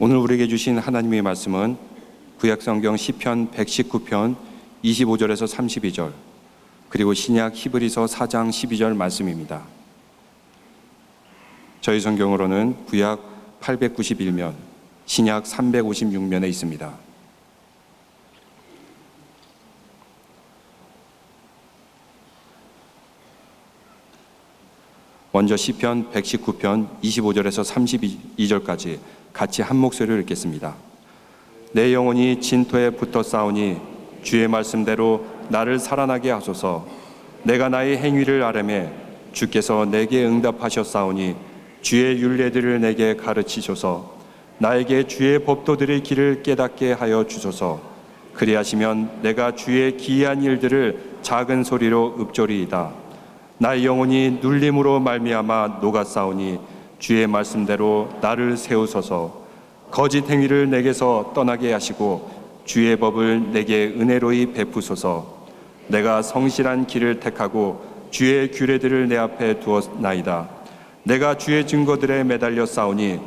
오늘 우리에게 주신 하나님의 말씀은 구약성경 시편 119편 25절에서 32절, 그리고 신약 히브리서 4장 12절 말씀입니다. 저희 성경으로는 구약 891면, 신약 356면에 있습니다. 먼저 시편 119편 25절에서 32절까지 같이 한 목소리로 읽겠습니다. 내 영혼이 진토에 붙어 싸우니 주의 말씀대로 나를 살아나게 하소서. 내가 나의 행위를 아뢰매 주께서 내게 응답하셨사오니 주의 율례들을 내게 가르치소서. 나에게 주의 법도들의 길을 깨닫게 하여 주소서. 그리하시면 내가 주의 기이한 일들을 작은 소리로 읊조리이다. 나의 영혼이 눌림으로 말미암아 녹아싸우니 주의 말씀대로 나를 세우소서. 거짓 행위를 내게서 떠나게 하시고 주의 법을 내게 은혜로이 베푸소서. 내가 성실한 길을 택하고 주의 규례들을 내 앞에 두었나이다. 내가 주의 증거들에 매달려 싸우니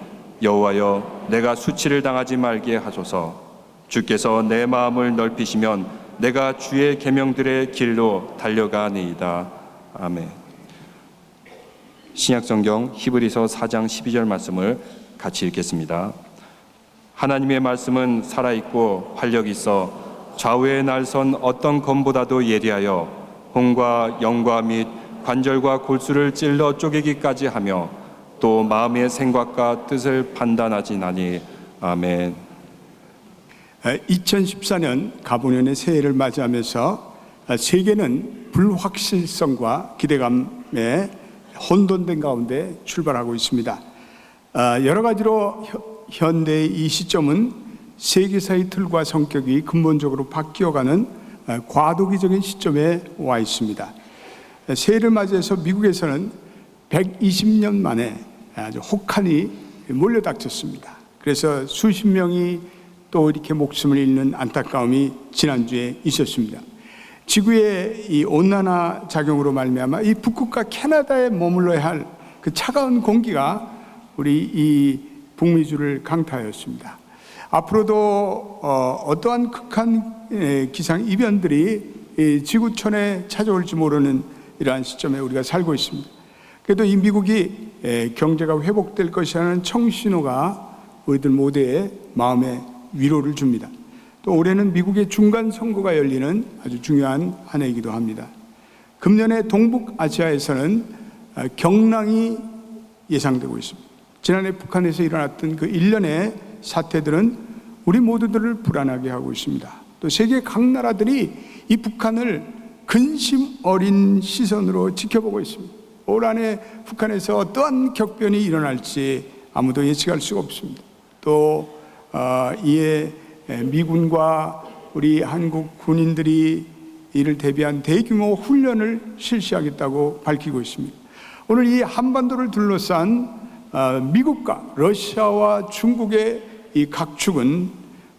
여호와여, 내가 수치를 당하지 말게 하소서. 주께서 내 마음을 넓히시면 내가 주의 계명들의 길로 달려가니이다. 아멘. 신약성경 히브리서 4장 12절 말씀을 같이 읽겠습니다. 하나님의 말씀은 살아있고 활력이 있어 좌우에 날선 어떤 검보다도 예리하여 혼과 영과 및 관절과 골수를 찔러 쪼개기까지 하며 또 마음의 생각과 뜻을 판단하지나니. 아멘. 2014년 가보년의 새해를 맞이하면서 세계는 불확실성과 기대감에 혼돈된 가운데 출발하고 있습니다. 여러 가지로 현대의 이 시점은 세계사의 틀과 성격이 근본적으로 바뀌어가는 과도기적인 시점에 와 있습니다. 새해를 맞이해서 미국에서는 120년 만에 아주 혹한이 몰려닥쳤습니다. 그래서 수십 명이 또 이렇게 목숨을 잃는 안타까움이 지난주에 있었습니다. 지구의 이 온난화 작용으로 말미암아 이 북극과 캐나다에 머물러야 할 그 차가운 공기가 우리 이 북미주를 강타하였습니다. 앞으로도 어떠한 극한 기상 이변들이 지구촌에 찾아올지 모르는 이러한 시점에 우리가 살고 있습니다. 그래도 이 미국이 경제가 회복될 것이라는 청신호가 우리들 모두의 마음에 위로를 줍니다. 또 올해는 미국의 중간 선거가 열리는 아주 중요한 한 해이기도 합니다. 금년에 동북아시아에서는 경랑이 예상되고 있습니다. 지난해 북한에서 일어났던 그 일련의 사태들은 우리 모두들을 불안하게 하고 있습니다. 또 세계 각 나라들이 이 북한을 근심 어린 시선으로 지켜보고 있습니다. 올 한해 북한에서 어떠한 격변이 일어날지 아무도 예측할 수가 없습니다. 또 이에 미군과 우리 한국 군인들이 이를 대비한 대규모 훈련을 실시하겠다고 밝히고 있습니다. 오늘 이 한반도를 둘러싼 미국과 러시아와 중국의 이 각축은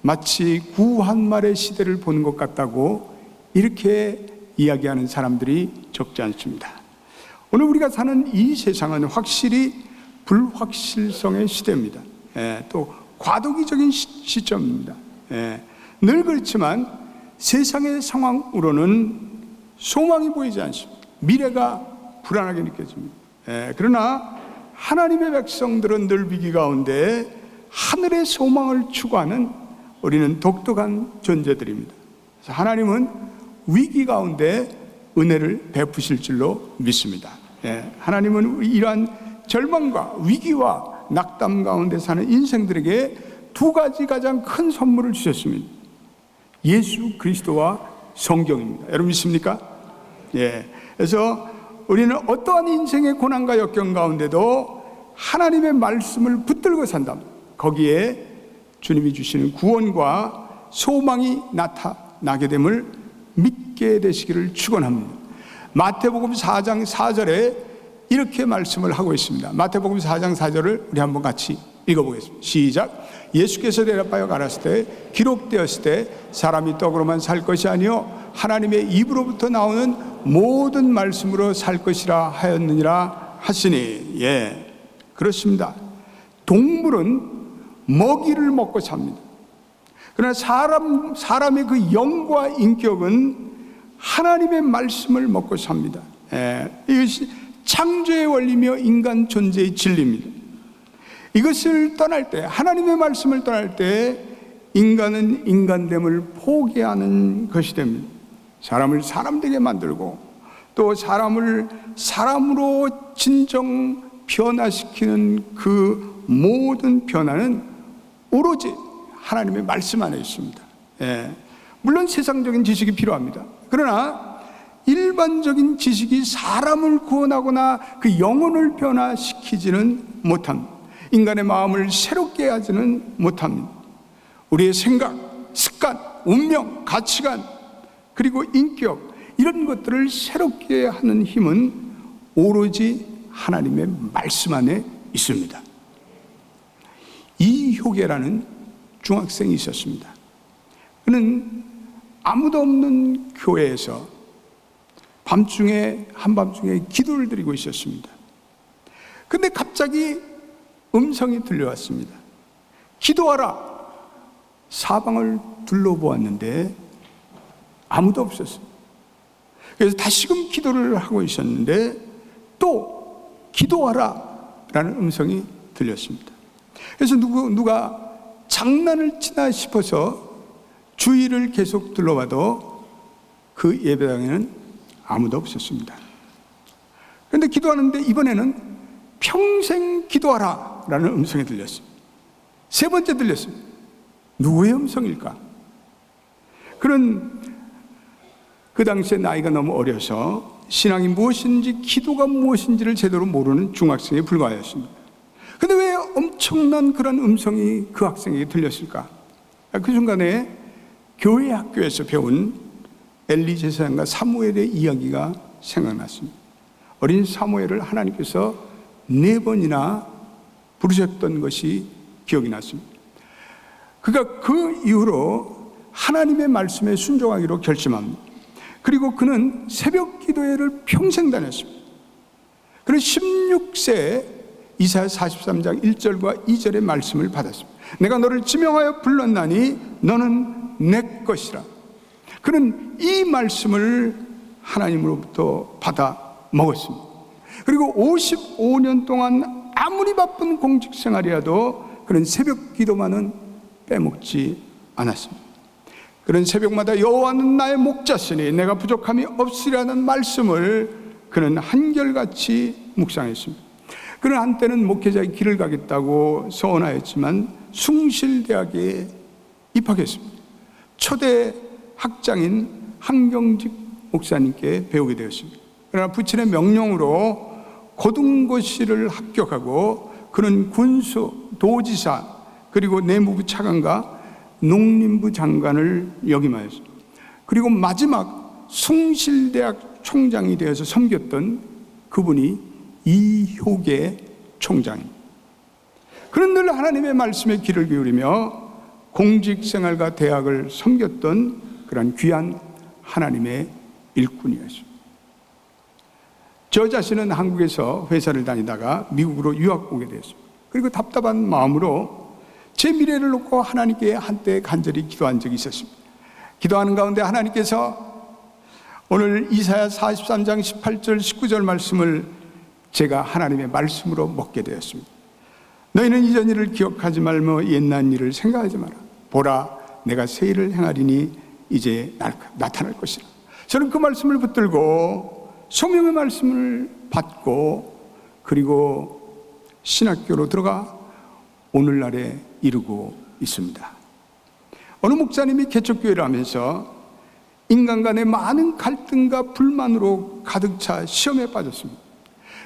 마치 구한말의 시대를 보는 것 같다고 이렇게 이야기하는 사람들이 적지 않습니다. 오늘 우리가 사는 이 세상은 확실히 불확실성의 시대입니다. 또 과도기적인 시점입니다. 늘 그렇지만 세상의 상황으로는 소망이 보이지 않습니다. 미래가 불안하게 느껴집니다. 그러나 하나님의 백성들은 늘 위기 가운데 하늘의 소망을 추구하는 우리는 독특한 존재들입니다. 그래서 하나님은 위기 가운데 은혜를 베푸실 줄로 믿습니다. 하나님은 이러한 절망과 위기와 낙담 가운데 사는 인생들에게 두 가지 가장 큰 선물을 주셨습니다. 예수 그리스도와 성경입니다. 여러분 믿습니까? 그래서 우리는 어떠한 인생의 고난과 역경 가운데도 하나님의 말씀을 붙들고 산답니다. 거기에 주님이 주시는 구원과 소망이 나타나게 됨을 믿게 되시기를 축원합니다. 마태복음 4장 4절에 이렇게 말씀을 하고 있습니다. 마태복음 4장 4절을 우리 한번 같이 읽어보겠습니다. 시작. 예수께서 대답하여 가라사대 때 기록되었을 때 사람이 떡으로만 살 것이 아니요 하나님의 입으로부터 나오는 모든 말씀으로 살 것이라 하였느니라 하시니. 그렇습니다. 동물은 먹이를 먹고 삽니다. 그러나 사람의 그 영과 인격은 하나님의 말씀을 먹고 삽니다. 이것이 창조의 원리며 인간 존재의 진리입니다. 이것을 떠날 때, 하나님의 말씀을 떠날 때 인간은 인간됨을 포기하는 것이 됩니다. 사람을 사람되게 만들고 또 사람을 사람으로 진정 변화시키는 그 모든 변화는 오로지 하나님의 말씀 안에 있습니다. 물론 세상적인 지식이 필요합니다. 그러나 일반적인 지식이 사람을 구원하거나 그 영혼을 변화시키지는 못합니다. 인간의 마음을 새롭게 하지는 못합니다. 우리의 생각, 습관, 운명, 가치관, 그리고 인격, 이런 것들을 새롭게 하는 힘은 오로지 하나님의 말씀 안에 있습니다. 이효계라는 중학생이 있었습니다. 그는 아무도 없는 교회에서 한밤중에 기도를 드리고 있었습니다. 근데 갑자기 음성이 들려왔습니다. 기도하라. 사방을 둘러보았는데 아무도 없었어요. 그래서 다시금 기도를 하고 있었는데 또 기도하라 라는 음성이 들렸습니다. 그래서 누가 장난을 치나 싶어서 주위를 계속 둘러봐도 그 예배당에는 아무도 없었습니다. 그런데 기도하는데 이번에는 평생 기도하라 라는 음성이 들렸습니다. 세 번째 들렸습니다. 누구의 음성일까? 그는 그 당시에 나이가 너무 어려서 신앙이 무엇인지 기도가 무엇인지를 제대로 모르는 중학생에 불과하였습니다. 그런데 왜 엄청난 그런 음성이 그 학생에게 들렸을까? 그 순간에 교회 학교에서 배운 엘리 제사장과 사무엘의 이야기가 생각났습니다. 어린 사무엘을 하나님께서 4번이나 부르셨던 것이 기억이 났습니다. 그가 그 이후로 하나님의 말씀에 순종하기로 결심합니다. 그리고 그는 새벽 기도회를 평생 다녔습니다. 그는 16세에 이사야 43장 1절과 2절의 말씀을 받았습니다. 내가 너를 지명하여 불렀나니 너는 내 것이라. 그는 이 말씀을 하나님으로부터 받아 먹었습니다. 그리고 55년 동안 아무리 바쁜 공직 생활이라도 그는 새벽 기도만은 빼먹지 않았습니다. 그는 새벽마다 여호와는 나의 목자시니 내가 부족함이 없으리라는 말씀을 그는 한결같이 묵상했습니다. 그는 한때는 목회자의 길을 가겠다고 서원하였지만 숭실대학에 입학했습니다. 초대 학장인 한경직 목사님께 배우게 되었습니다. 그러나 부친의 명령으로 고등고시를 합격하고 그는 군수, 도지사, 그리고 내무부 차관과 농림부 장관을 역임하였습니다. 그리고 마지막 숭실대학 총장이 되어서 섬겼던 그분이 이효계 총장입니다. 그는 늘 하나님의 말씀에 귀를 기울이며 공직생활과 대학을 섬겼던 그런 귀한 하나님의 일꾼이었습니다. 저 자신은 한국에서 회사를 다니다가 미국으로 유학 오게 되었습니다. 그리고 답답한 마음으로 제 미래를 놓고 하나님께 한때 간절히 기도한 적이 있었습니다. 기도하는 가운데 하나님께서 오늘 이사야 43장 18절 19절 말씀을 제가 하나님의 말씀으로 먹게 되었습니다. 너희는 이전 일을 기억하지 말며 옛날 일을 생각하지 마라. 보라, 내가 새 일을 행하리니 이제 나타날 것이라. 저는 그 말씀을 붙들고 성령의 말씀을 받고 그리고 신학교로 들어가 오늘날에 이르고 있습니다. 어느 목사님이 개척교회를 하면서 인간 간의 많은 갈등과 불만으로 가득 차 시험에 빠졌습니다.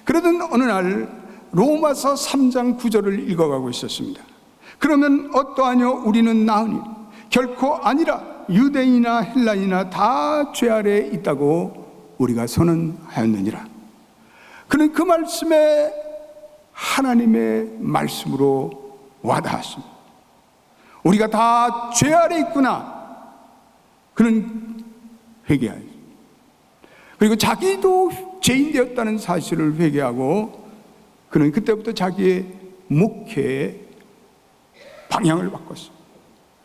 그러던 어느 날 로마서 3장 9절을 읽어가고 있었습니다. 그러면 어떠하뇨? 우리는 나으니 결코 아니라 유대인이나 헬라인이나 다 죄 아래에 있다고 우리가 선언하였느니라. 그는 그 말씀에 하나님의 말씀으로 와닿았습니다. 우리가 다 죄 아래 있구나. 그는 회개하였습니다. 그리고 자기도 죄인 되었다는 사실을 회개하고 그는 그때부터 자기의 목회에 방향을 바꿨어요.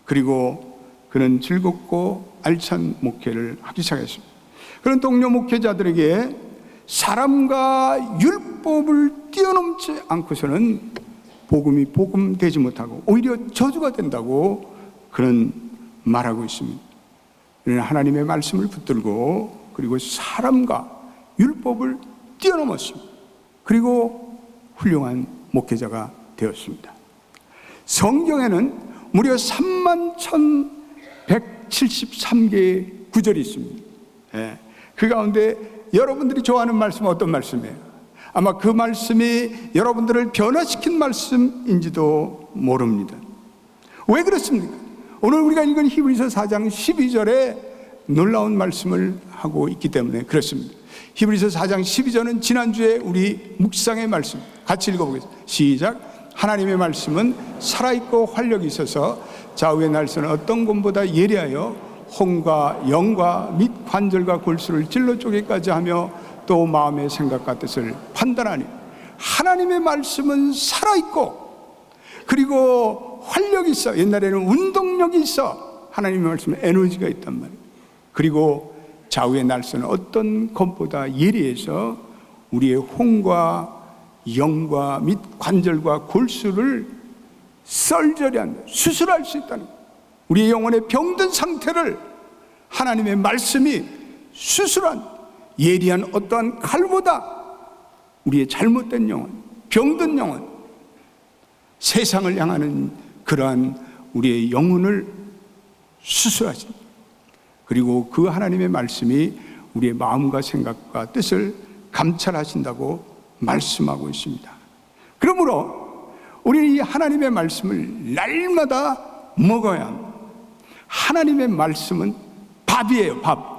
그리고 그는 즐겁고 알찬 목회를 하기 시작했습니다. 그런 동료 목회자들에게 사람과 율법을 뛰어넘지 않고서는 복음이 복음되지 못하고 오히려 저주가 된다고 그는 말하고 있습니다. 그는 하나님의 말씀을 붙들고 그리고 사람과 율법을 뛰어넘었습니다. 그리고 훌륭한 목회자가 되었습니다. 성경에는 무려 31,173개의 구절이 있습니다. 그 가운데 여러분들이 좋아하는 말씀은 어떤 말씀이에요? 아마 그 말씀이 여러분들을 변화시킨 말씀인지도 모릅니다. 왜 그렇습니까? 오늘 우리가 읽은 히브리서 4장 12절에 놀라운 말씀을 하고 있기 때문에 그렇습니다. 히브리서 4장 12절은 지난주에 우리 묵상의 말씀 같이 읽어보겠습니다. 시작. 하나님의 말씀은 살아있고 활력이 있어서 좌우의 날선은 어떤 것보다 예리하여 혼과 영과 및 관절과 골수를 찔러 쪼개까지 하며 또 마음의 생각과 뜻을 판단하니 하나님의 말씀은 살아있고 그리고 활력이 있어. 옛날에는 운동력이 있어. 하나님의 말씀은 에너지가 있단 말이에요. 그리고 좌우의 날선은 어떤 것보다 예리해서 우리의 혼과 영과 및 관절과 골수를 썰저리 한다. 수술할 수 있다는 거예요. 우리의 영혼의 병든 상태를 하나님의 말씀이 수술한 예리한 어떠한 칼보다 우리의 잘못된 영혼, 병든 영혼, 세상을 향하는 그러한 우리의 영혼을 수술하십니다. 그리고 그 하나님의 말씀이 우리의 마음과 생각과 뜻을 감찰하신다고 말씀하고 있습니다. 그러므로 우리는 이 하나님의 말씀을 날마다 먹어야 합니다. 하나님의 말씀은 밥이에요, 밥.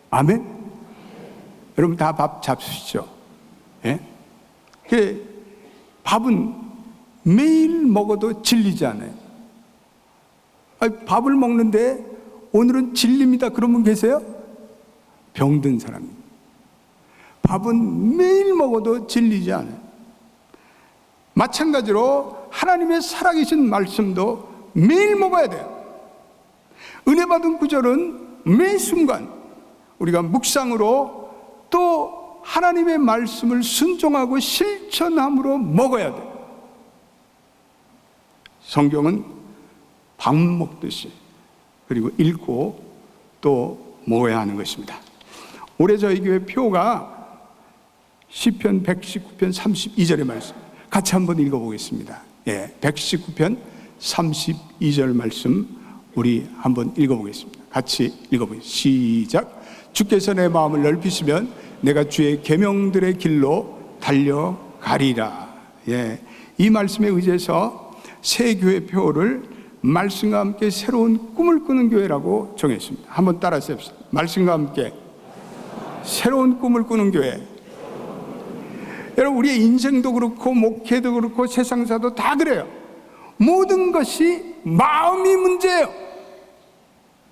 아멘? 여러분 다 밥 잡수시죠? 예? 밥은 매일 먹어도 질리지 않아요. 아니, 밥을 먹는데 오늘은 질립니다. 그런 분 계세요? 병든 사람입니다. 밥은 매일 먹어도 질리지 않아요. 마찬가지로 하나님의 살아계신 말씀도 매일 먹어야 돼요. 은혜 받은 구절은 매 순간 우리가 묵상으로 또 하나님의 말씀을 순종하고 실천함으로 먹어야 돼요. 성경은 밥 먹듯이 그리고 읽고 또 먹어야 하는 것입니다. 올해 저희 교회 표가 시편 119편 32절의 말씀 같이 한번 읽어보겠습니다. 119편 32절 말씀 우리 한번 읽어보겠습니다. 같이 읽어보겠습니다. 시작. 주께서 내 마음을 넓히시면 내가 주의 계명들의 길로 달려가리라. 이 말씀에 의지해서 새 교회 표를 말씀과 함께 새로운 꿈을 꾸는 교회라고 정했습니다. 한번 따라서 해봅시다. 말씀과 함께 새로운 꿈을 꾸는 교회. 여러분 우리의 인생도 그렇고 목회도 그렇고 세상사도 다 그래요. 모든 것이 마음이 문제예요.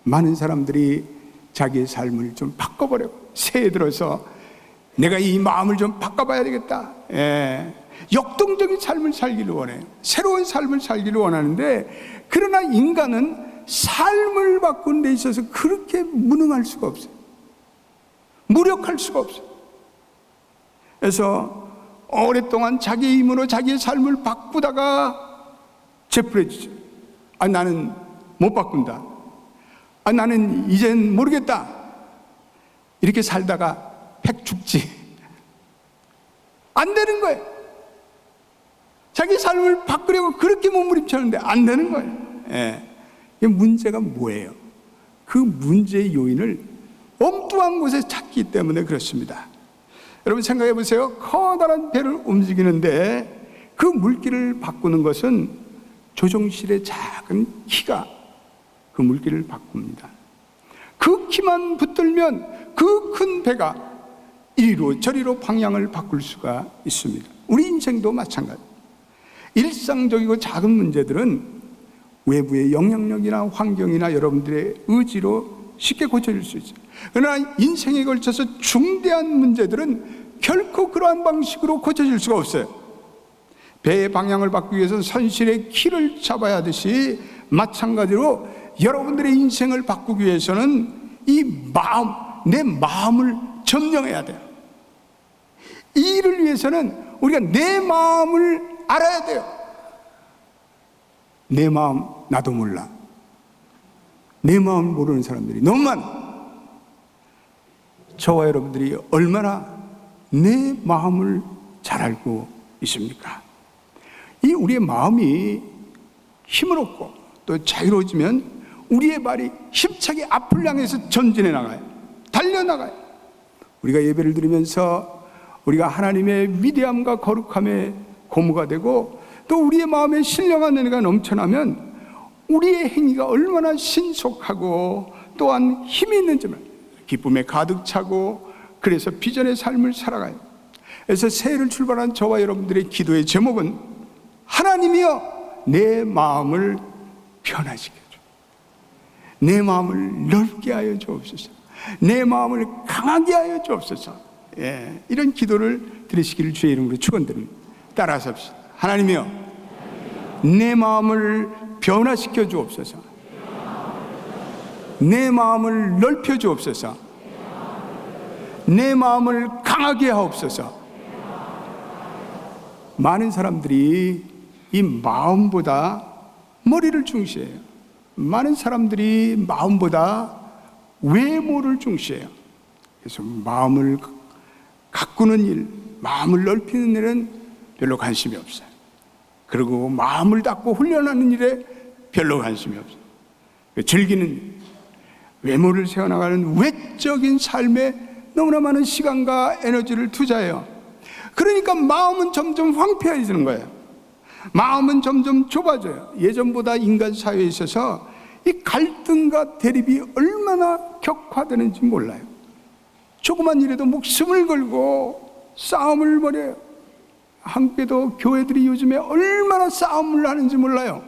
많은 사람들이 자기의 삶을 좀 바꿔보려고 새해 들어서 내가 이 마음을 좀 바꿔봐야 되겠다. 역동적인 삶을 살기를 원해요. 새로운 삶을 살기를 원하는데 그러나 인간은 삶을 바꾸는 데 있어서 그렇게 무능할 수가 없어요. 무력할 수가 없어요. 그래서 오랫동안 자기의 힘으로 자기의 삶을 바꾸다가 재풀해지죠. 나는 못 바꾼다. 나는 이젠 모르겠다. 이렇게 살다가 팩 죽지. 안 되는 거예요. 자기 삶을 바꾸려고 그렇게 몸부림쳤는데 안 되는 거예요. 이 문제가 뭐예요? 그 문제의 요인을 엉뚱한 곳에 찾기 때문에 그렇습니다. 여러분 생각해 보세요. 커다란 배를 움직이는데 그 물길을 바꾸는 것은 조종실의 작은 키가 그 물길을 바꿉니다. 그 키만 붙들면 그 큰 배가 이리로 저리로 방향을 바꿀 수가 있습니다. 우리 인생도 마찬가지. 일상적이고 작은 문제들은 외부의 영향력이나 환경이나 여러분들의 의지로 쉽게 고쳐질 수 있어요. 그러나 인생에 걸쳐서 중대한 문제들은 결코 그러한 방식으로 고쳐질 수가 없어요. 배의 방향을 바꾸기 위해서 선실의 키를 잡아야 하듯이 마찬가지로 여러분들의 인생을 바꾸기 위해서는 이 마음, 내 마음을 점령해야 돼요. 이 일을 위해서는 우리가 내 마음을 알아야 돼요. 내 마음 나도 몰라. 내 마음을 모르는 사람들이 너무 많아. 저와 여러분들이 얼마나 내 마음을 잘 알고 있습니까? 이 우리의 마음이 힘을 얻고 또 자유로워지면 우리의 발이 힘차게 앞을 향해서 전진해 나가요. 달려나가요. 우리가 예배를 드리면서 우리가 하나님의 위대함과 거룩함의 고무가 되고 또 우리의 마음에 신령한 은혜가 넘쳐나면 우리의 행위가 얼마나 신속하고 또한 힘이 있는지를 기쁨에 가득 차고 그래서 비전의 삶을 살아가요. 그래서 새해를 출발한 저와 여러분들의 기도의 제목은 하나님이여 내 마음을 변화시켜줘. 내 마음을 넓게 하여 주옵소서. 내 마음을 강하게 하여 주옵소서. 이런 기도를 드리시기를 주의 이름으로 축원드립니다. 따라서 합시다. 하나님이여 내 마음을 변화시켜 주옵소서. 내 마음을 넓혀 주옵소서. 내 마음을 강하게 하옵소서. 많은 사람들이 이 마음보다 머리를 중시해요. 많은 사람들이 마음보다 외모를 중시해요. 그래서 마음을 가꾸는 일, 마음을 넓히는 일은 별로 관심이 없어요. 그리고 마음을 닫고 훈련하는 일에 별로 관심이 없어요. 즐기는 일, 외모를 세워나가는 외적인 삶에 너무나 많은 시간과 에너지를 투자해요. 그러니까 마음은 점점 황폐해지는 거예요. 마음은 점점 좁아져요. 예전보다 인간 사회에 있어서 이 갈등과 대립이 얼마나 격화되는지 몰라요. 조그만 일에도 목숨을 걸고 싸움을 벌여요. 한국에도 교회들이 요즘에 얼마나 싸움을 하는지 몰라요.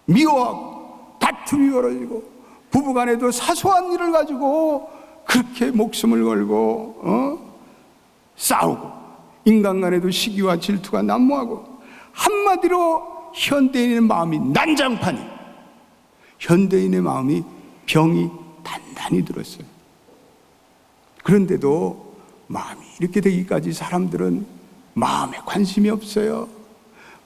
미워하고 다툼이 벌어지고 부부간에도 사소한 일을 가지고 그렇게 목숨을 걸고 싸우고 인간간에도 시기와 질투가 난무하고 한마디로 현대인의 마음이 난장판이, 현대인의 마음이 병이 단단히 들었어요. 그런데도 마음이 이렇게 되기까지 사람들은 마음에 관심이 없어요.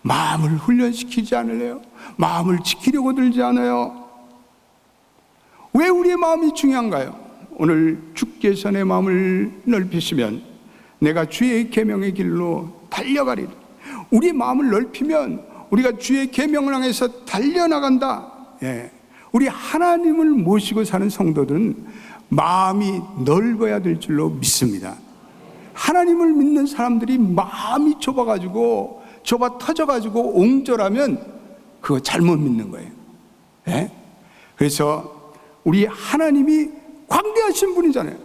마음을 훈련시키지 않으래요. 마음을 지키려고 들지 않아요. 왜 우리의 마음이 중요한가요? 오늘 주께서 내 마음을 넓히시면 내가 주의 계명의 길로 달려가리라. 우리의 마음을 넓히면 우리가 주의 계명을 향해서 달려나간다. 우리 하나님을 모시고 사는 성도들은 마음이 넓어야 될 줄로 믿습니다. 하나님을 믿는 사람들이 마음이 좁아가지고 좁아 터져가지고 옹졸하면 그거 잘못 믿는 거예요. 그래서 우리 하나님이 광대하신 분이잖아요.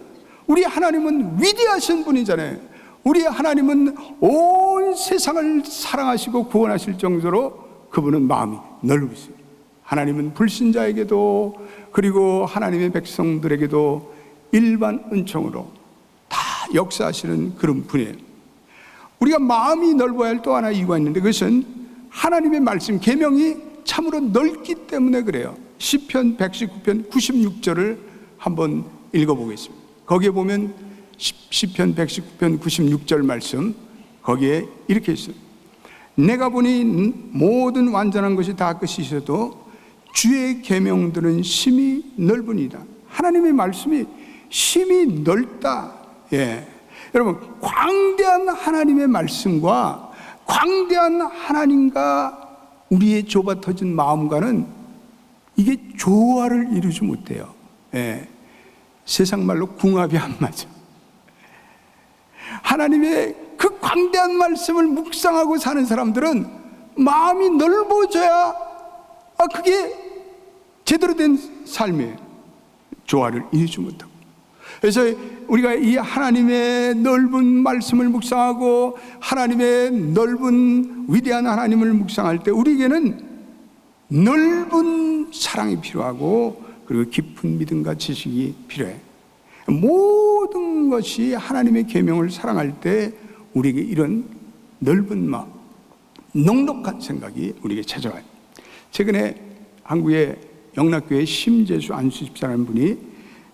우리 하나님은 위대하신 분이잖아요. 우리 하나님은 온 세상을 사랑하시고 구원하실 정도로 그분은 마음이 넓으세요. 하나님은 불신자에게도 그리고 하나님의 백성들에게도 일반 은총으로 다 역사하시는 그런 분이에요. 우리가 마음이 넓어야 할 또 하나 이유가 있는데 그것은 하나님의 말씀 계명이 참으로 넓기 때문에 그래요. 시편 119편 96절을 한번 읽어보겠습니다. 거기에 보면 시편 119편 96절 말씀 거기에 이렇게 있어요. 내가 보니 모든 완전한 것이 다 끝이 있어도 주의 계명들은 심히 넓으니이다. 하나님의 말씀이 심히 넓다. 여러분 광대한 하나님의 말씀과 광대한 하나님과 우리의 좁아 터진 마음과는 이게 조화를 이루지 못해요. 세상 말로 궁합이 안 맞아. 하나님의 그 광대한 말씀을 묵상하고 사는 사람들은 마음이 넓어져야 그게 제대로 된 삶이에요. 조화를 이루지 못하고. 그래서 우리가 이 하나님의 넓은 말씀을 묵상하고 하나님의 넓은 위대한 하나님을 묵상할 때 우리에게는 넓은 사랑이 필요하고 그리고 깊은 믿음과 지식이 필요해. 모든 것이 하나님의 계명을 사랑할 때 우리에게 이런 넓은 마음, 넉넉한 생각이 우리에게 찾아와요. 최근에 한국의 영락교회 심재수 안수 집사라는 분이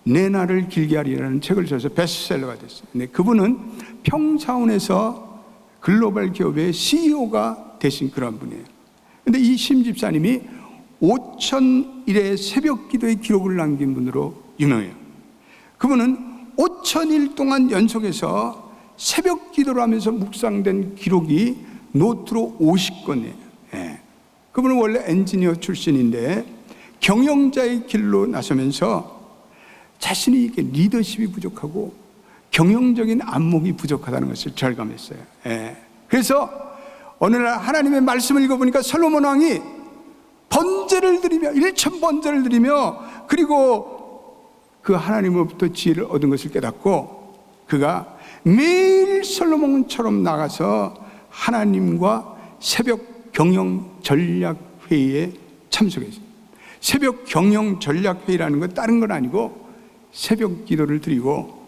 내 날을 길게 하리라는 책을 써서 베스트셀러가 됐어요. 근데 그분은 평사원에서 글로벌 기업의 CEO가 되신 그런 분이에요. 근데 이 심 집사님이 5,000일의 새벽 기도의 기록을 남긴 분으로 유명해요. 그분은 5,000일 동안 연속해서 새벽 기도를 하면서 묵상된 기록이 노트로 50건이에요. 예. 그분은 원래 엔지니어 출신인데 경영자의 길로 나서면서 자신이 이게 리더십이 부족하고 경영적인 안목이 부족하다는 것을 절감했어요. 예. 그래서 어느 날 하나님의 말씀을 읽어보니까 솔로몬 왕이 번제를 드리며 1,000번제를 드리며 그리고 그 하나님으로부터 지혜를 얻은 것을 깨닫고 그가 매일 솔로몬처럼 나가서 하나님과 새벽 경영 전략 회의에 참석했어요. 새벽 경영 전략 회의라는 건 다른 건 아니고 새벽 기도를 드리고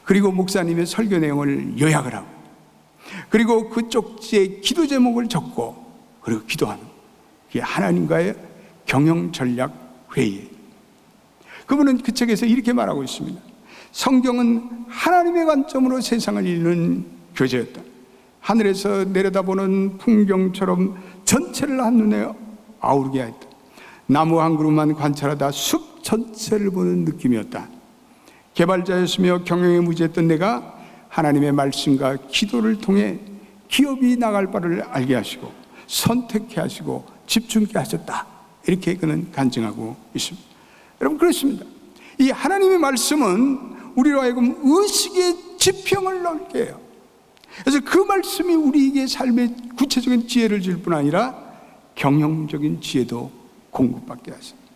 그리고 목사님의 설교 내용을 요약을 하고 그리고 그 쪽지에 기도 제목을 적고 그리고 기도하는 그게 하나님과의 경영 전략 회의예요. 그분은 그 책에서 이렇게 말하고 있습니다. 성경은 하나님의 관점으로 세상을 읽는 교재였다. 하늘에서 내려다보는 풍경처럼 전체를 한눈에 아우르게 했다. 나무 한 그루만 관찰하다 숲 전체를 보는 느낌이었다. 개발자였으며 경영에 무지했던 내가 하나님의 말씀과 기도를 통해 기업이 나갈 바를 알게 하시고 선택해 하시고 집중케 하셨다. 이렇게 그는 간증하고 있습니다. 여러분 그렇습니다. 이 하나님의 말씀은 우리로 하여금 의식의 지평을 넓게 해요. 그래서 그 말씀이 우리에게 삶의 구체적인 지혜를 줄 뿐 아니라 경영적인 지혜도 공급받게 하십니다.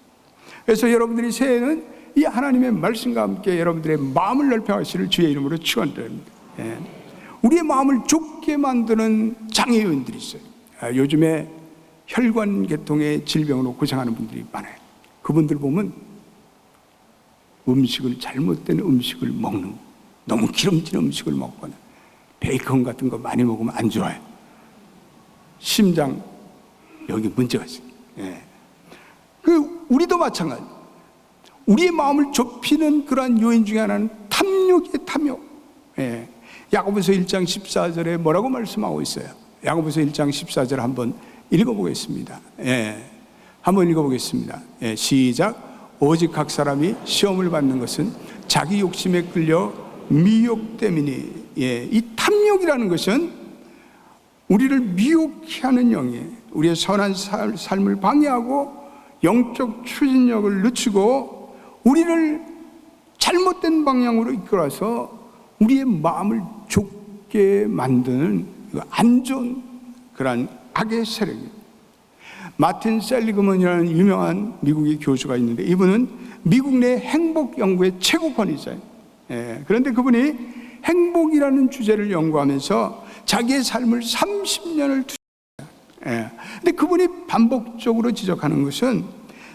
그래서 여러분들이 새해에는 이 하나님의 말씀과 함께 여러분들의 마음을 넓혀 하시를 주의 이름으로 축원드립니다. 예. 우리의 마음을 좁게 만드는 장애요인들이 있어요. 요즘에 혈관계통의 질병으로 고생하는 분들이 많아요. 그분들 보면 음식을 잘못된 음식을 먹는 너무 기름진 음식을 먹거나 베이컨 같은 거 많이 먹으면 안 좋아요. 심장 여기 문제가 있어요. 예. 우리도 마찬가지. 우리의 마음을 좁히는 그러한 요인 중에 하나는 탐욕이에요. 탐욕. 예. 야고보서 1장 14절에 뭐라고 말씀하고 있어요? 야고보서 1장 14절 한번 읽어보겠습니다. 예. 한번 읽어보겠습니다. 예. 시작. 오직 각 사람이 시험을 받는 것은 자기 욕심에 끌려 미혹 때문이니. 예. 이 탐욕이라는 것은 우리를 미혹해 하는 영이에요. 우리의 선한 삶을 방해하고 영적 추진력을 늦추고 우리를 잘못된 방향으로 이끌어서 우리의 마음을 좁게 만드는 안 좋은 그런 악의 세력이에요. 마틴 셀리그먼이라는 유명한 미국의 교수가 있는데 이분은 미국 내 행복 연구의 최고 권위자예요. 예, 그런데 그분이 행복이라는 주제를 연구하면서 자기의 삶을 30년을 투자해요. 근데 그분이 반복적으로 지적하는 것은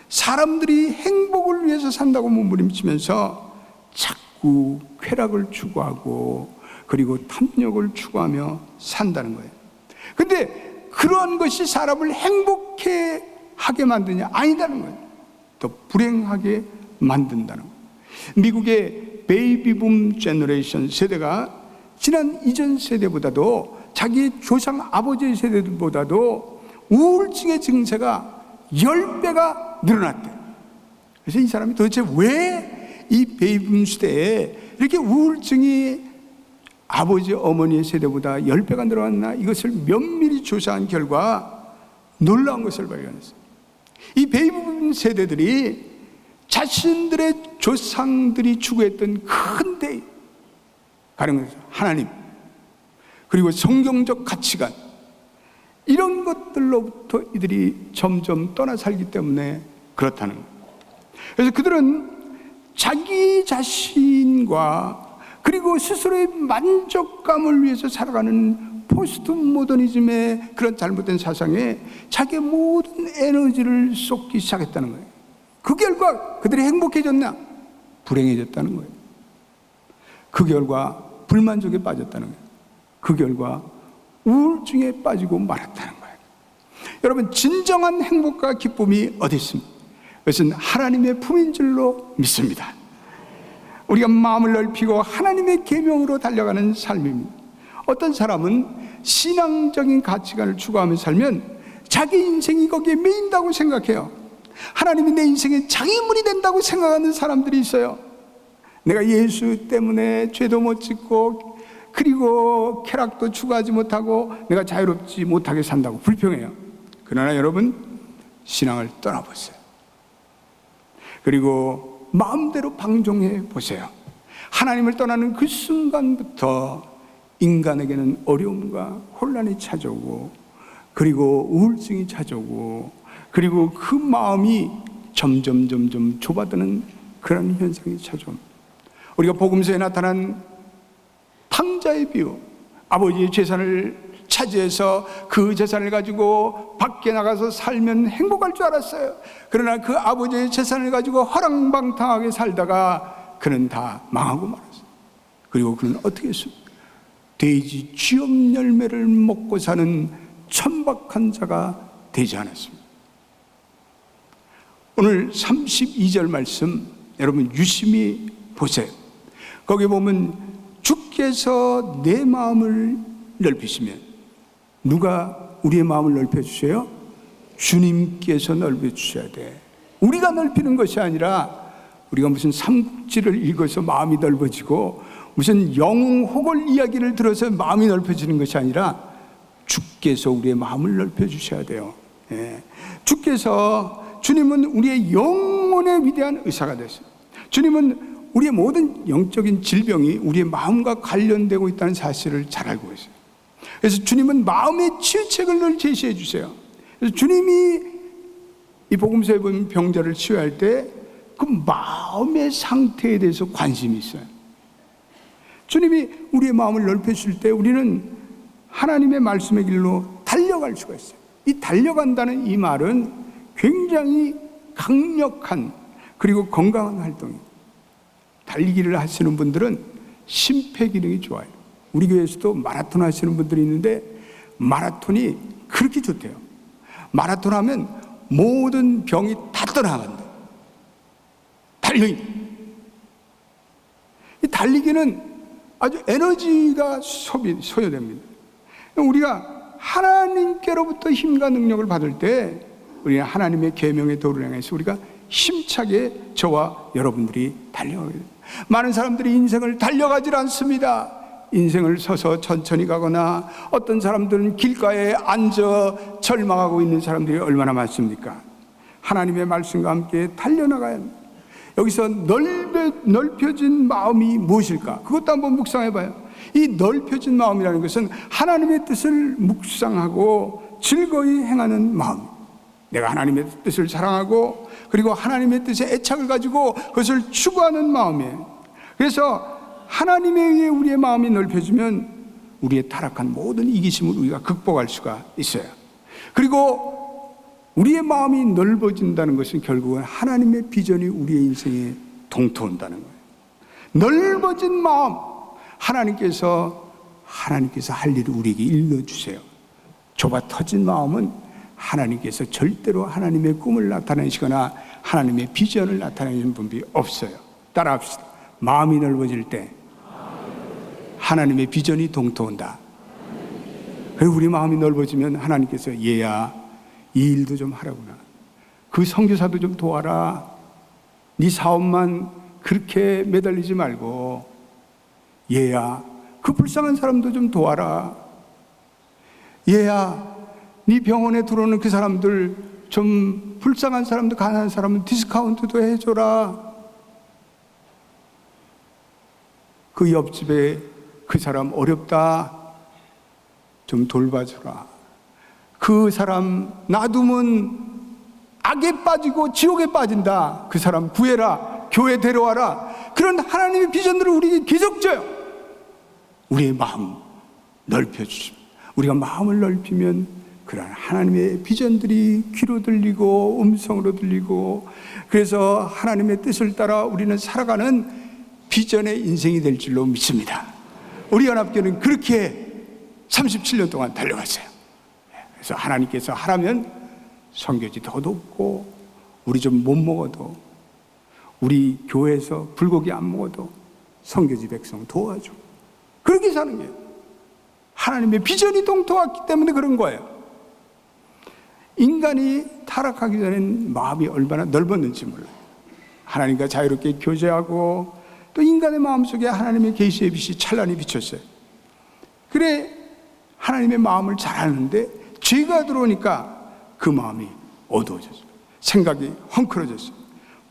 사람들이 행복을 위해서 산다고 몸부림치면서 자꾸 쾌락을 추구하고 그리고 탐욕을 추구하며 산다는 거예요. 근데 그러한 것이 사람을 행복해 하게 만드냐? 아니다는 거예요. 더 불행하게 만든다는 거예요. 미국의 베이비붐 제너레이션 세대가 지난 이전 세대보다도 자기 조상 아버지의 세대들보다도 우울증의 증세가 10배가 늘어났대요. 그래서 이 사람이 도대체 왜 이 베이비붐 시대에 이렇게 우울증이 아버지 어머니의 세대보다 10배가 늘어났나? 이것을 면밀히 조사한 결과 놀라운 것을 발견했어요. 이 베이비붐 세대들이 자신들의 조상들이 추구했던 큰 대, 가령 하나님, 그리고 성경적 가치관, 이런 것들로부터 이들이 점점 떠나 살기 때문에 그렇다는 거예요. 그래서 그들은 자기 자신과 그리고 스스로의 만족감을 위해서 살아가는 포스트 모더니즘의 그런 잘못된 사상에 자기의 모든 에너지를 쏟기 시작했다는 거예요. 그 결과 그들이 행복해졌나? 불행해졌다는 거예요. 그 결과 불만족에 빠졌다는 거예요. 그 결과 우울증에 빠지고 말았다는 거예요. 여러분, 진정한 행복과 기쁨이 어디 있습니까? 그것은 하나님의 품인 줄로 믿습니다. 우리가 마음을 넓히고 하나님의 계명으로 달려가는 삶입니다. 어떤 사람은 신앙적인 가치관을 추구하며 살면 자기 인생이 거기에 매인다고 생각해요. 하나님이 내 인생의 장애물이 된다고 생각하는 사람들이 있어요. 내가 예수 때문에 죄도 못 짓고, 그리고 쾌락도 추구하지 못하고 내가 자유롭지 못하게 산다고 불평해요. 그러나 여러분, 신앙을 떠나보세요. 그리고 마음대로 방종해 보세요. 하나님을 떠나는 그 순간부터 인간에게는 어려움과 혼란이 찾아오고, 그리고 우울증이 찾아오고, 그리고 그 마음이 점점 좁아드는 그런 현상이 찾아옵니다. 우리가 복음서에 나타난 탕자의 비유, 아버지의 재산을 차지해서 그 재산을 가지고 밖에 나가서 살면 행복할 줄 알았어요. 그러나 그 아버지의 재산을 가지고 허랑방탕하게 살다가 그는 다 망하고 말았어요. 그리고 그는 어떻게 했습니까? 돼지 쥐업 열매를 먹고 사는 천박한 자가 되지 않았습니다. 오늘 32절 말씀 여러분 유심히 보세요. 거기 보면 주께서 내 마음을 넓히시면, 누가 우리의 마음을 넓혀주세요? 주님께서 넓혀주셔야 돼. 우리가 넓히는 것이 아니라 우리가 무슨 삼국지를 읽어서 마음이 넓어지고, 무슨 영웅호걸 이야기를 들어서 마음이 넓혀지는 것이 아니라 주께서 우리의 마음을 넓혀주셔야 돼요. 주님은 우리의 영혼의 위대한 의사가 됐어요. 주님은 우리의 모든 영적인 질병이 우리의 마음과 관련되고 있다는 사실을 잘 알고 계세요. 그래서 주님은 마음의 치유책을 늘 제시해 주세요. 그래서 주님이 이 복음서에 보면 병자를 치유할 때 그 마음의 상태에 대해서 관심이 있어요. 주님이 우리의 마음을 넓혀줄 때 우리는 하나님의 말씀의 길로 달려갈 수가 있어요. 이 달려간다는 이 말은 굉장히 강력한 그리고 건강한 활동입니다. 달리기를 하시는 분들은 심폐 기능이 좋아요. 우리 교회에서도 마라톤 하시는 분들이 있는데 마라톤이 그렇게 좋대요. 마라톤 하면 모든 병이 다 떠나간다. 이 달리기는 아주 에너지가 소요됩니다. 우리가 하나님께로부터 힘과 능력을 받을 때 우리는 하나님의 계명의 도를 향해서 우리가 힘차게 저와 여러분들이 달려가게 됩니다. 많은 사람들이 인생을 달려가질 않습니다. 인생을 서서 천천히 가거나, 어떤 사람들은 길가에 앉아 절망하고 있는 사람들이 얼마나 많습니까? 하나님의 말씀과 함께 달려나가야 합니다. 여기서 넓혀진 마음이 무엇일까? 그것도 한번 묵상해봐요. 이 넓혀진 마음이라는 것은 하나님의 뜻을 묵상하고 즐거이 행하는 마음. 내가 하나님의 뜻을 사랑하고 그리고 하나님의 뜻에 애착을 가지고 그것을 추구하는 마음이에요. 그래서 하나님에 의해 우리의 마음이 넓혀지면 우리의 타락한 모든 이기심을 우리가 극복할 수가 있어요. 그리고 우리의 마음이 넓어진다는 것은 결국은 하나님의 비전이 우리의 인생에 동토한다는 거예요. 넓어진 마음, 하나님께서 할 일을 우리에게 일러주세요. 좁아 터진 마음은 하나님께서 절대로 하나님의 꿈을 나타내시거나 하나님의 비전을 나타내는 분이 없어요. 따라합시다. 마음이 넓어질 때 하나님의 비전이 동토한다. 그리고 우리 마음이 넓어지면 하나님께서 얘야 이 일도 좀 하라구나, 그 선교사도 좀 도와라, 네 사업만 그렇게 매달리지 말고 얘야 그 불쌍한 사람도 좀 도와라, 얘야 네 병원에 들어오는 그 사람들 좀 불쌍한 사람들, 가난한 사람은 디스카운트도 해줘라, 그 옆집에 그 사람 어렵다 좀 돌봐줘라, 그 사람 놔두면 악에 빠지고 지옥에 빠진다, 그 사람 구해라, 교회 데려와라. 그런 하나님의 비전들을 우리에게 계속 줘요. 우리의 마음 넓혀주십니다. 우리가 마음을 넓히면 그러한 하나님의 비전들이 귀로 들리고 음성으로 들리고, 그래서 하나님의 뜻을 따라 우리는 살아가는 비전의 인생이 될 줄로 믿습니다. 우리 연합교는 그렇게 37년 동안 달려갔어요. 그래서 하나님께서 하라면 선교지 더 돕고, 우리 좀 못 먹어도, 우리 교회에서 불고기 안 먹어도 선교지 백성 도와줘. 그렇게 사는 거예요. 하나님의 비전이 동토했기 때문에 그런 거예요. 인간이 타락하기 전엔 마음이 얼마나 넓었는지 몰라요. 하나님과 자유롭게 교제하고, 또 인간의 마음속에 하나님의 계시의 빛이 찬란히 비쳤어요. 그래 하나님의 마음을 잘 아는데 죄가 들어오니까 그 마음이 어두워졌어요. 생각이 헝클어졌어요.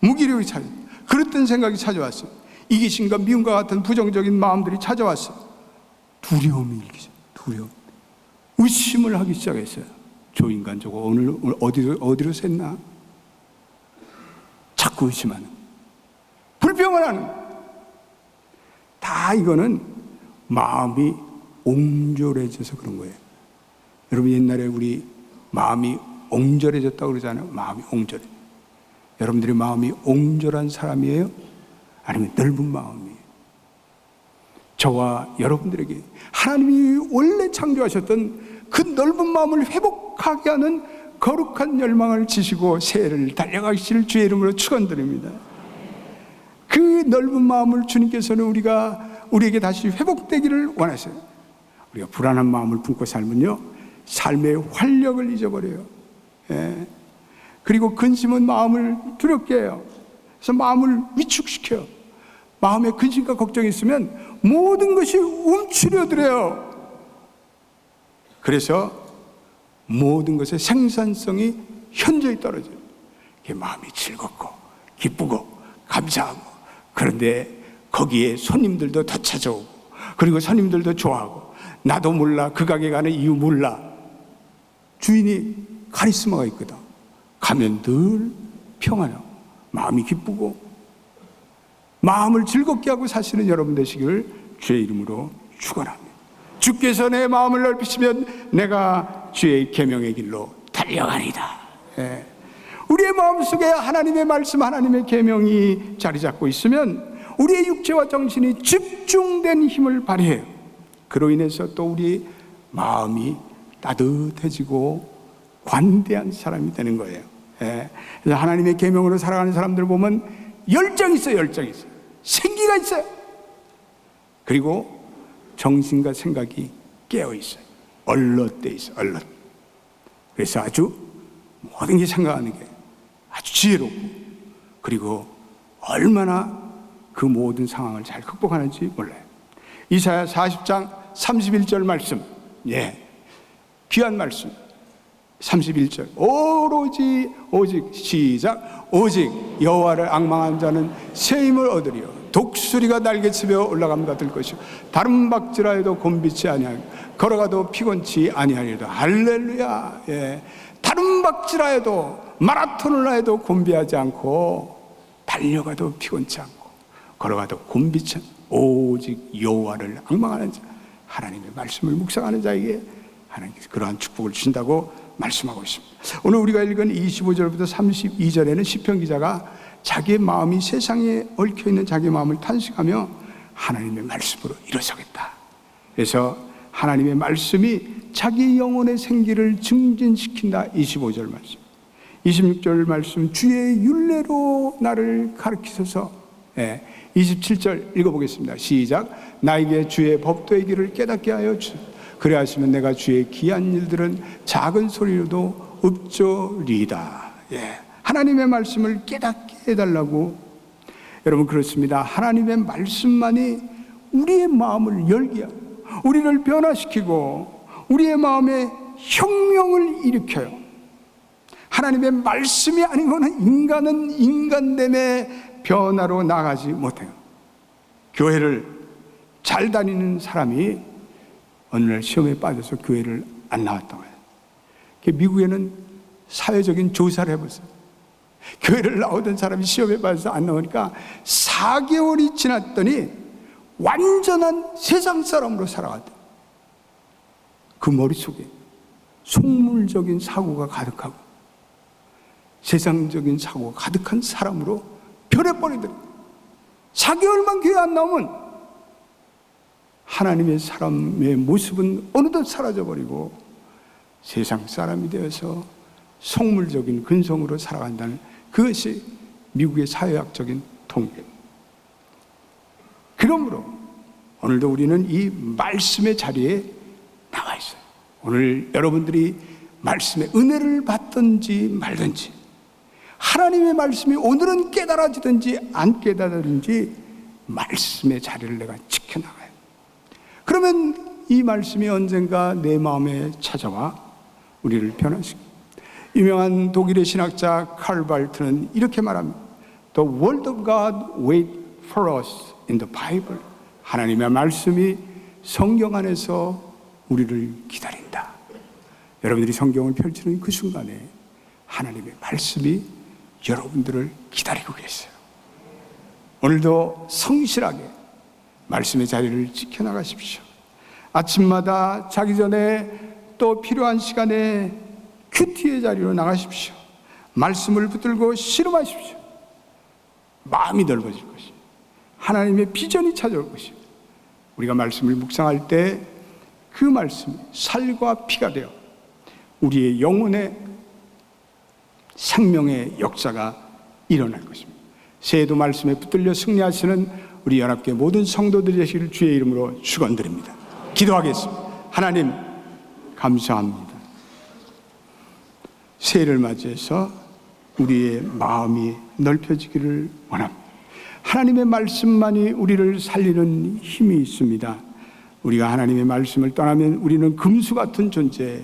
무기력이 찾아왔어요. 그랬던 생각이 찾아왔어요. 이기심과 미움과 같은 부정적인 마음들이 찾아왔어요. 두려움이 일기 시작했어요. 두려움. 의심을 하기 시작했어요. 저 인간 저거 오늘 어디로 샜나? 자꾸 의심하는, 불평을 하는, 다 이거는 마음이 옹졸해져서 그런 거예요. 여러분, 옛날에 우리 마음이 옹졸해졌다고 그러잖아요. 마음이 옹졸해. 여러분들의 마음이 옹졸한 사람이에요? 아니면 넓은 마음이에요? 저와 여러분들에게 하나님이 원래 창조하셨던 그 넓은 마음을 회복하게 하는 거룩한 열망을 지시고 새해를 달려가시를 주의 이름으로 축원드립니다. 그 넓은 마음을 주님께서는 우리에게 다시 회복되기를 원하세요. 우리가 불안한 마음을 품고 살면요, 삶의 활력을 잊어버려요. 예. 그리고 근심은 마음을 두렵게 해요. 그래서 마음을 위축시켜요. 마음에 근심과 걱정이 있으면 모든 것이 움츠려들어요. 그래서 모든 것의 생산성이 현저히 떨어져요. 마음이 즐겁고 기쁘고 감사하고, 그런데 거기에 손님들도 더 찾아오고, 그리고 손님들도 좋아하고, 나도 몰라 그 가게 가는 이유 몰라. 주인이 카리스마가 있거든. 가면 늘 평안하고 마음이 기쁘고 마음을 즐겁게 하고 사시는 여러분 되시기를 주의 이름으로 축원합니다. 주께서 내 마음을 넓히시면 내가 주의 계명의 길로 달려가리다. 예. 우리의 마음속에 하나님의 말씀, 하나님의 계명이 자리 잡고 있으면 우리의 육체와 정신이 집중된 힘을 발휘해요. 그로 인해서 또 우리 마음이 따뜻해지고 관대한 사람이 되는 거예요. 예. 그래서 하나님의 계명으로 살아가는 사람들 보면 열정이 있어요. 열정이 있어요. 생기가 있어요. 그리고 정신과 생각이 깨어 있어요. 얼럿돼 있어요. 얼럿. 그래서 아주 모든 게 생각하는 게 아주 지혜롭고, 그리고 얼마나 그 모든 상황을 잘 극복하는지 몰라요. 이사야 40장 31절 말씀, 예, 귀한 말씀. 31절, 오직 시작, 오직 여호와를 앙망한 자는 새 힘을 얻으리요, 독수리가 날개치며 올라감과 들 것이요, 다른 박질하여도 곤비치 아니하고 걸어가도 피곤치 아니하리로다. 할렐루야. 예. 다른 박질하여도, 마라톤을 하여도 곤비하지 않고, 달려가도 피곤치 않고 걸어가도 곤비치 않고, 오직 여호와를 앙망하는 자, 하나님의 말씀을 묵상하는 자에게 하나님께서 그러한 축복을 주신다고 말씀하고 있습니다. 오늘 우리가 읽은 25절부터 32절에는 시편 기자가 자기의 마음이 세상에 얽혀있는 자기의 마음을 탄식하며 하나님의 말씀으로 일어서겠다. 그래서 하나님의 말씀이 자기 영혼의 생기를 증진시킨다. 25절 말씀. 26절 말씀, 주의 율례로 나를 가르치소서. 27절 읽어보겠습니다. 시작. 나에게 주의 법도의 길을 깨닫게 하여 주소서. 그래 하시면 내가 주의 귀한 일들은 작은 소리로도 읊조리이다. 예. 하나님의 말씀을 깨닫게 해달라고. 여러분, 그렇습니다. 하나님의 말씀만이 우리의 마음을 열게 하고 우리를 변화시키고 우리의 마음에 혁명을 일으켜요. 하나님의 말씀이 아니고는 인간은 인간됨의 변화로 나가지 못해요. 교회를 잘 다니는 사람이 어느 날 시험에 빠져서 교회를 안 나왔다고 해요. 미국에는 사회적인 조사를 해봤어요. 교회를 나오던 사람이 시험에 빠져서 안 나오니까 4개월이 지났더니 완전한 세상 사람으로 살아갔대요. 그 머릿속에 속물적인 사고가 가득하고 세상적인 사고가 가득한 사람으로 변해버리더래요. 4개월만 교회 안 나오면 하나님의 사람의 모습은 어느덧 사라져버리고 세상 사람이 되어서 속물적인 근성으로 살아간다는 그것이 미국의 사회학적인 통계. 그러므로 오늘도 우리는 이 말씀의 자리에 나와 있어요. 오늘 여러분들이 말씀의 은혜를 받든지 말든지, 하나님의 말씀이 오늘은 깨달아지든지 안 깨달아지든지 말씀의 자리를 내가 지켜나가요. 그러면 이 말씀이 언젠가 내 마음에 찾아와 우리를 변화시킵니다. 유명한 독일의 신학자 칼 발트는 이렇게 말합니다. The word of God wait for us in the Bible. 하나님의 말씀이 성경 안에서 우리를 기다린다. 여러분들이 성경을 펼치는 그 순간에 하나님의 말씀이 여러분들을 기다리고 계세요. 오늘도 성실하게 말씀의 자리를 지켜나가십시오. 아침마다 자기 전에 또 필요한 시간에 큐티의 자리로 나가십시오. 말씀을 붙들고 씨름하십시오. 마음이 넓어질 것입니다. 하나님의 비전이 찾아올 것입니다. 우리가 말씀을 묵상할 때 그 말씀이 살과 피가 되어 우리의 영혼의 생명의 역사가 일어날 것입니다. 새해도 말씀에 붙들려 승리하시는 우리 연합교회 모든 성도들이 되시기를 주의 이름으로 축원드립니다. 기도하겠습니다. 하나님 감사합니다. 새해를 맞이해서 우리의 마음이 넓혀지기를 원합니다. 하나님의 말씀만이 우리를 살리는 힘이 있습니다. 우리가 하나님의 말씀을 떠나면 우리는 금수 같은 존재,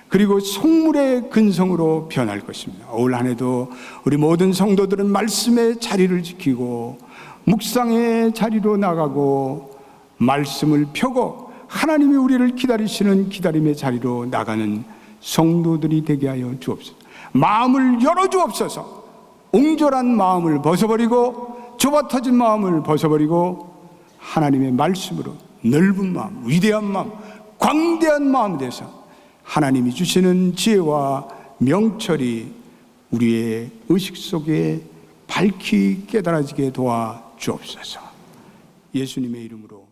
그리고 속물의 근성으로 변할 것입니다. 올 한 해도 우리 모든 성도들은 말씀의 자리를 지키고 묵상의 자리로 나가고 말씀을 펴고 하나님이 우리를 기다리시는 기다림의 자리로 나가는 성도들이 되게 하여 주옵소서. 마음을 열어주옵소서. 옹졸한 마음을 벗어버리고 좁아터진 마음을 벗어버리고 하나님의 말씀으로 넓은 마음, 위대한 마음, 광대한 마음 돼서 하나님이 주시는 지혜와 명철이 우리의 의식 속에 밝히 깨달아지게 도와 주옵소서. 예수님의 이름으로